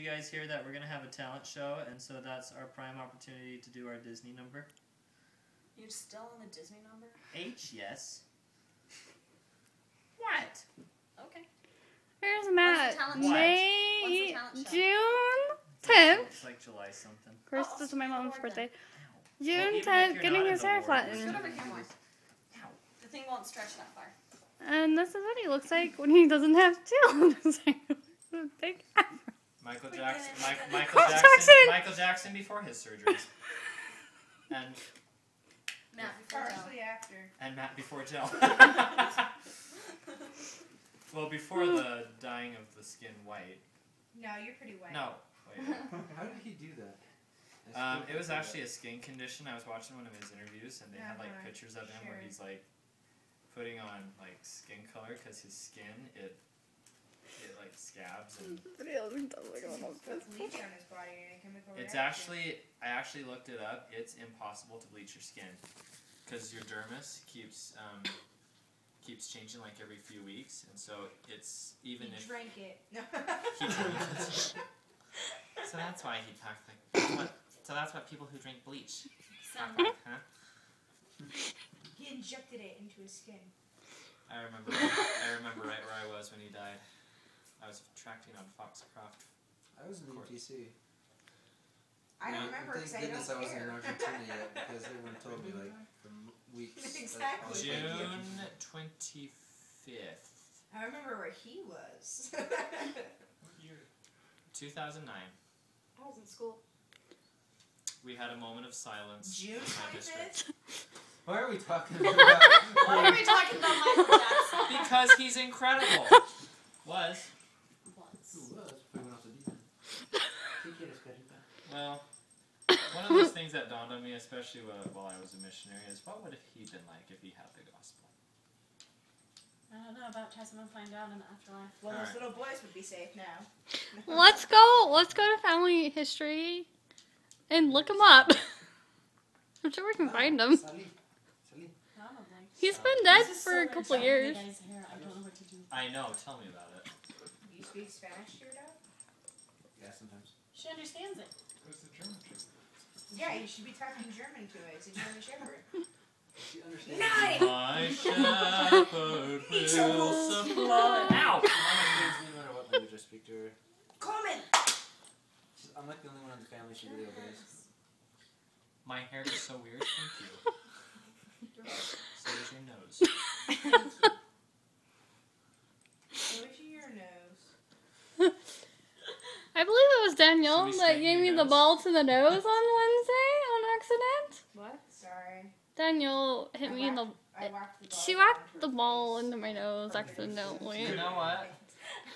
you guys hear that we're gonna have a talent show, and so that's our prime opportunity to do our Disney number. You're still on the Disney number? H, yes. What? Okay. Here's Matt. What's the What? May, talent show? June 10th. It's like July something. Of course, Oh, this is my mom's Lord, birthday. Well, June even if 10th, you're getting not his in the hair ward, flattened. Scoot over here more. Ow. The thing won't stretch that far. And this is what he looks like when he doesn't have tail. It's like a big afro. Michael We're Jackson. gonna- Michael Michael Jackson. Jackson. Michael Jackson before his surgeries. And Matt, before Partially after. Matt before gel. Well, before the dyeing of the skin white. No, you're pretty white. No, wait. How did he do that? It was actually a skin condition. I was watching one of his interviews, and they had like pictures of him where Sure. he's like putting on like skin color because his skin it like scabs and Put bleach on his body and a chemical it's reaction. I actually looked it up. It's impossible to bleach your skin because your dermis keeps changing like every few weeks, and so it's even He if drank it. he drinks. So that's why he talked like. So that's what people who drink bleach. Sound talk like, huh? He injected it into his skin. I remember right where I was when he died. I was tracking on Foxcroft. I was in UTC. I don't remember because Thank I goodness don't I wasn't in care. Argentina yet because everyone told me like for weeks. Exactly. June 25th, I remember where he was. 2009. I was in school. We had a moment of silence June in my district. 25th? Why are we talking about? Why are we talking about Michael Jackson? Because he's incredible. Was. Who was? We went off the deep end. Well, one of those things that dawned on me, especially while I was a missionary, is what would he been like if he had the gospel? I don't know, baptize him and find out in the afterlife. Well, those Alright. little boys would be safe now. Let's go to family history and look him up. I'm sure we can find him. Probably. He's been dead This is for a so couple weird, years. showing you guys here. I don't know what to do. I know. Tell me about it. Do you speak Spanish to your dog? Yeah, sometimes. She understands it. Yeah, you should be talking German to it. It's a German Shepherd. She understands. Nine! My shepherd will supply. Ow! She understands me no matter what language I speak to her. Coleman! I'm like the only one in the family she really obeys. My hair is so weird. Thank you. So is your nose. So is your nose. I believe it was Danielle Should we that straighten gave your me the nose? ball to the nose on Wednesday on accident. What? Sorry. Danielle hit me in the. I whacked the ball. She whacked the ball into my nose accidentally. You know what?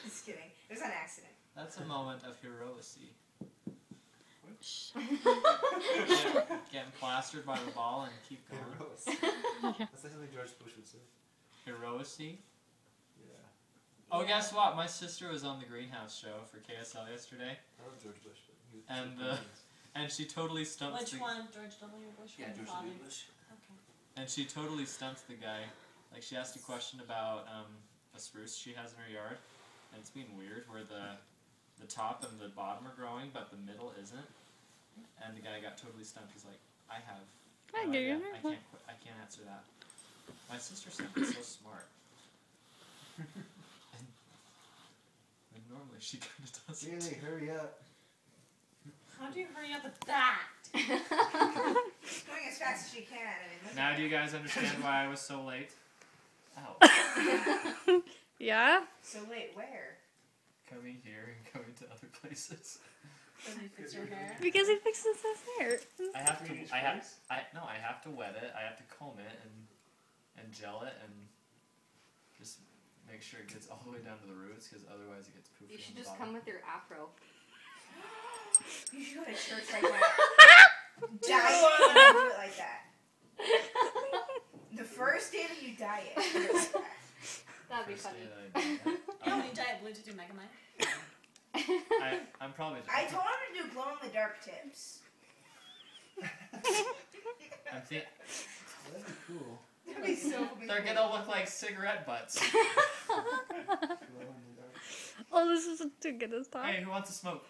Just kidding. It was an accident. That's a moment of heroicy. Getting plastered by the ball and keep going. Heroes. That's like something George Bush would say. Heroicy. Yeah. Oh, guess what? My sister was on the Greenhouse show for KSL yesterday, I love George Bush. But he was And, so and she totally stumps Which the one? George W. Bush? Yeah, or George Father? W. Bush. Okay. and she totally stumps the guy. Like she asked a question about a spruce she has in her yard, and it's being weird where the top and the bottom are growing, but the middle isn't. And the guy got totally stumped. He's like, I have. I no do. idea. I can't answer that. My sister sounded so smart. and normally she kind of doesn't. Really, hurry up. How do you hurry up with that? Going as fast as she can. I mean, look Now at do you her. guys understand why I was so late? Ow. Yeah? So wait, where? Coming here and going to other places. Does he fix your hair? Because he fixes his hair. I have to. I have to wet it. I have to comb it and gel it and just make sure it gets all the way down to the roots, because otherwise it gets poofy. You should on the just bottom. come with your afro. You should go to church like that. Dye it and then do it like that. The first day that you dye it. That'd be First funny. day that I did it. You want me to dye it blue to do Megamind? I'm probably. I told him to do glow in the dark tips. I'm think That'd be cool. That'd be so cool. they're gonna look like cigarette butts. Oh, this isn't too good this time. Hey, who wants to smoke?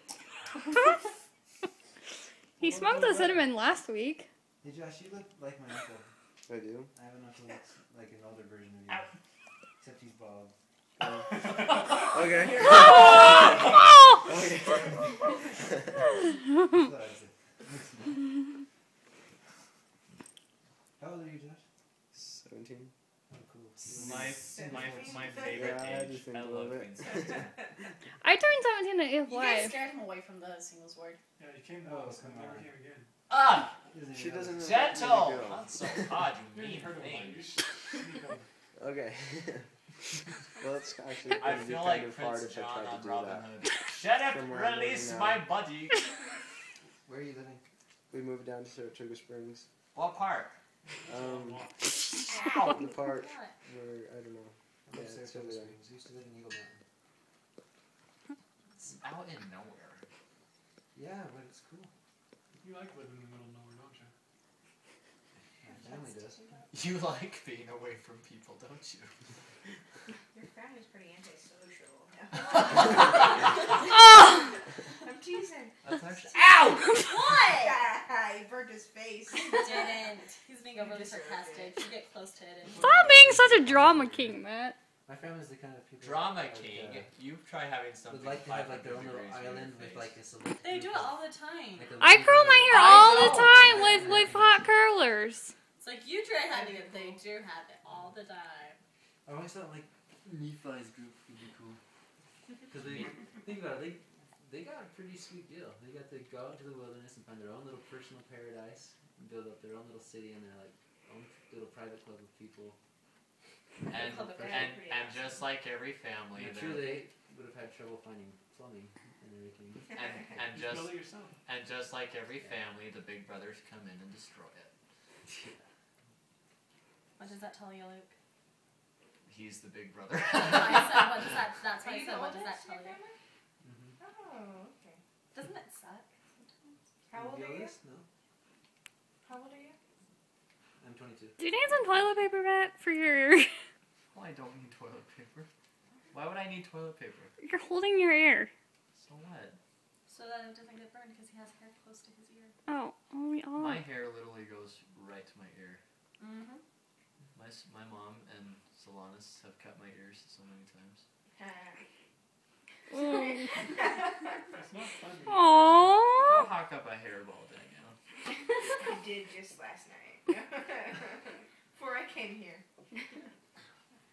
He smoked the cinnamon last week. Hey Josh, you look like my uncle. I do. I have an uncle that's like an older version of you. Except he's bald. Okay. Oh! Okay. How old are you, Josh? 17. Oh, cool. My favorite Yeah, I age. just think I a love little bit. Queen 17. I turned 17 at 8th You guys Live. scared him away from the singles ward. Yeah, you came Oh, once and come never on. came again. Ah! She doesn't know Gentle! where to go. Not so hard, you Maybe mean heard of thing. one. Okay. Well, it's actually I gonna be feel kind like of hard Prince if I John tried on to do Robin that. Hood. Sheriff, From where I'm release living my now. body. Where are you living? We moved down to Saratoga Springs. What part? The part where, I don't know. I'm Yeah, in it's Saratoga over there. Springs. Used to live in Eagle Mountain. It's out in nowhere. Yeah, but it's cool. You like living in the middle of nowhere, don't you? My family does. You like being away from people, don't you? Your family's pretty antisocial. Oh! I'm teasing. That's actually. Ow! What? He burnt his face. He didn't. He's being overly deserved sarcastic. You get close to it and Stop being such a drama king, Matt. My family's the kind of people. Drama that, king. Like, You try having something. would like to have like their own 500 little degrees in island your with face. like a select. They do group it of- all the time. like a I curl my hair I all the know. time with hot curlers. It's like you try having it, they do have it all the time. I always thought like Nephi's group would be cool. Because they think about it, they got a pretty sweet deal. They got to go out into the wilderness and find their own little personal paradise, and build up their own little city and their like own little private club of people. And, Club of and, Pretty and awesome. just like every family, I'm they're- sure they would have had trouble finding plumbing and everything. and You just build it yourself. and just like every family, the big brothers come in and destroy it. What does that tell you, Luke? He's the big brother. I said, what does that, that's Are why I you said, the what does that oldest tell in your you? family? Oh, okay. Doesn't it suck sometimes? How old are you? No, How old are you? I'm 22. Do you need some toilet paper, Matt, for your... Well, I don't need toilet paper. Why would I need toilet paper? You're holding your ear. So what? So that it doesn't get burned because he has hair close to his ear. Oh, we all... My hair literally goes right to my ear. Mm-hmm. My mom and Solanas have cut my ears so many times. Oh. It's not fun. Go Aww. hawk up a hairball, Danielle. I did just last night. Before I came here.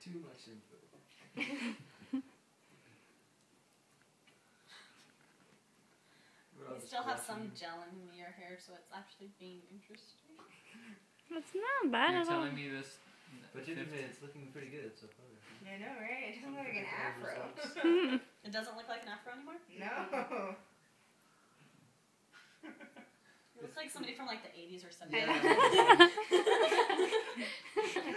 Too much info. You still have some gel in your hair, so it's actually being interesting. That's not bad You're at all. telling me this. But you admit it's looking pretty good so far. I know, right? It doesn't look like an afro. Mm. It doesn't look like an afro anymore? No. It looks like somebody from like the 80s or something. Yeah.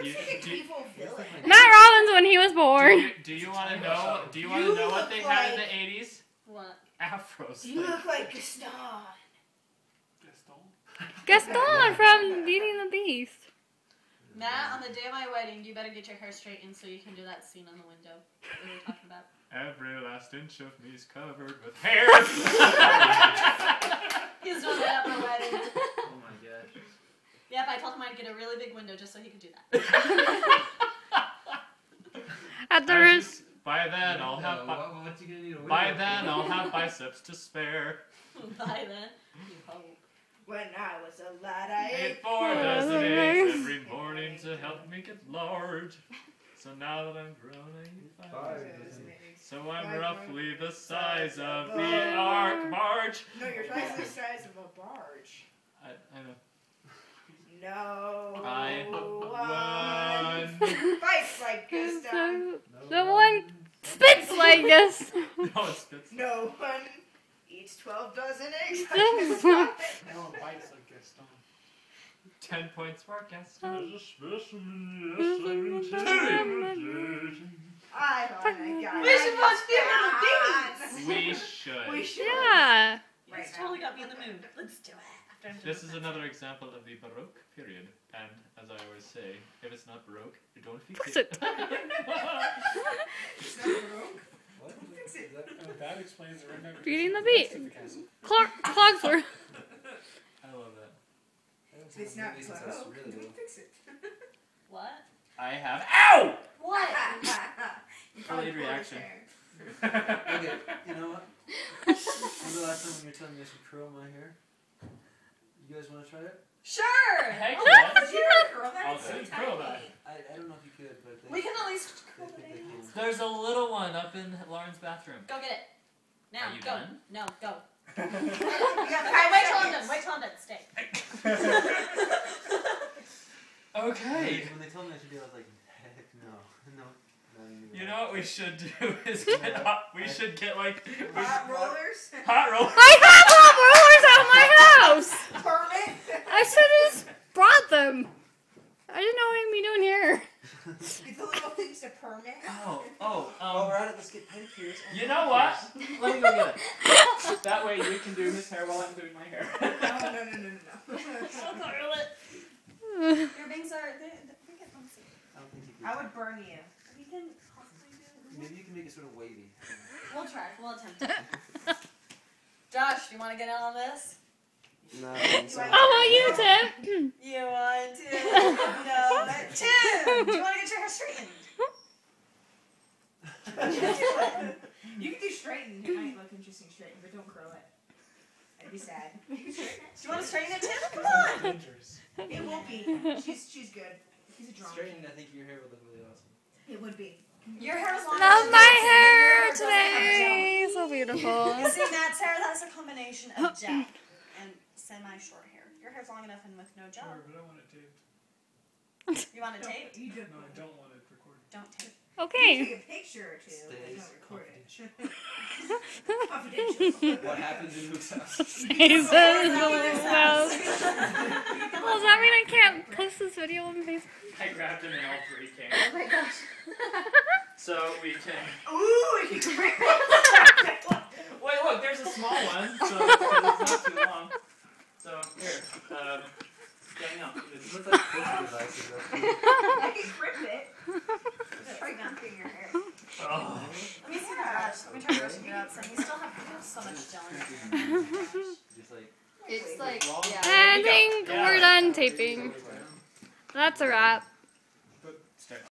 You- It's like an do you- evil villain. Matt Robbins when he was born. Do you want to know? Do you want to You know what look they had in like- the '80s? What? Afros. You look like Gaston. Gaston? Gaston from Beauty and the Beast. Matt, on the day of my wedding, you better get your hair straightened so you can do that scene on the window that we were talking about. Every last inch of me is covered with hair. He's doing that at my wedding. Oh my gosh. Yep, I told him I'd get a really big window just so he could do that. At the I roof. just- by then, I'll have. What you gonna need a window By for? then, I'll have biceps to spare. By then, you hope. When I was a lad, I Ate ate 4 dozen eggs every morning to help me get large. So now that I'm grown, I eat 5 Five dozen. dozen So I'm Five roughly the size of of the a Ark Barge. No, you're twice the size of a barge. I know. No. I one. Fights like Gaston. The, the one spits like this. No, it spits. No one eats 12 dozen eggs. No one bites like Gaston. 10 points for guest. I wanna go. We should watch Beauty We should. We should. Yeah. You guys totally got me in the mood. Let's do it. After I'm done This with is that. another example of the Baroque period. And as I always say, if it's not Baroque, you don't fix Fix it. it. It's not broke. What? Fix it. Is that- And back That explains it right now. Beauty and the Next to Beast. the castle. Clogsworth. I love that. If it's not Movies and close, stuff really don't well. fix it. What? I have. Ow! What? You probably Delayed pulled his reaction. hair. Okay, you know what? Remember the last time when you were telling me I should curl my hair? You guys want to try it? Sure. Heck Oh, yeah. did you ever curl that? I'll It's say so curl tiny. that. I don't know if you could, but We can at least curl they it think they in. can. There's a little one up in Lauren's bathroom. Go get it. Now, Are you go. done? No, go. You got Okay, 5 wait till I'm seconds. done. Wait till I'm done. Stay. Okay. When they told me I should do it, I was like, heck no. No. Not even You know what we should do is get hot. We should get like Hot rollers. hot roll. I have hot rollers at my house. Permit. I should have just brought them. I didn't know what I'd be doing here. Get the little things to permit. Oh, we're at it. Let's get pedicures. You know what? Let me go get it. That way you can do his hair while I'm doing my hair. No. Don't curl it. Your bangs are. They get messy. I don't think you I could. would burn you. We can possibly do it. Maybe you can make it sort of wavy. We'll try. We'll attempt it. Josh, do you want to get in on this? No, How about you, Tim? You want to? No, but Tim, do you want to get your hair straightened? You can do straighten. It might look interesting straighten, but don't curl it. I'd be sad. You can straighten it. Do you want to straighten it, Tim? Come on. Dangerous. It won't be. She's good. She's a drunk. Straightened, I think your hair would look really awesome. It would be. Your hair is long. Love enough my to hair doesn't have today. So gel. beautiful. You see, Matt, Sarah, that's a combination of gel and semi-short hair. Your hair's long enough and with no gel. Sure, but I want it taped. You want it taped? You do. No, I don't want it recorded. Don't tape. You Okay. take a picture or two. But Stays don't record it. confidential. Confidential. What happens in Luke's house? Jesus. Well, does that mean I can't post this video on Facebook? I grabbed him in all three Oh cans. my gosh. So we can. Ooh, you can break Wait, look, there's a small one, so because it's not too long. So here, yeah, no. It looks like filter devices. That's cool. I can grip it. Just try gripping your hair. Oh. Let me see the brush. Let me try brushing it out. So you still have so much gel in your Just like. It's like, Long. yeah. I think Yeah. we're done taping. That's a wrap.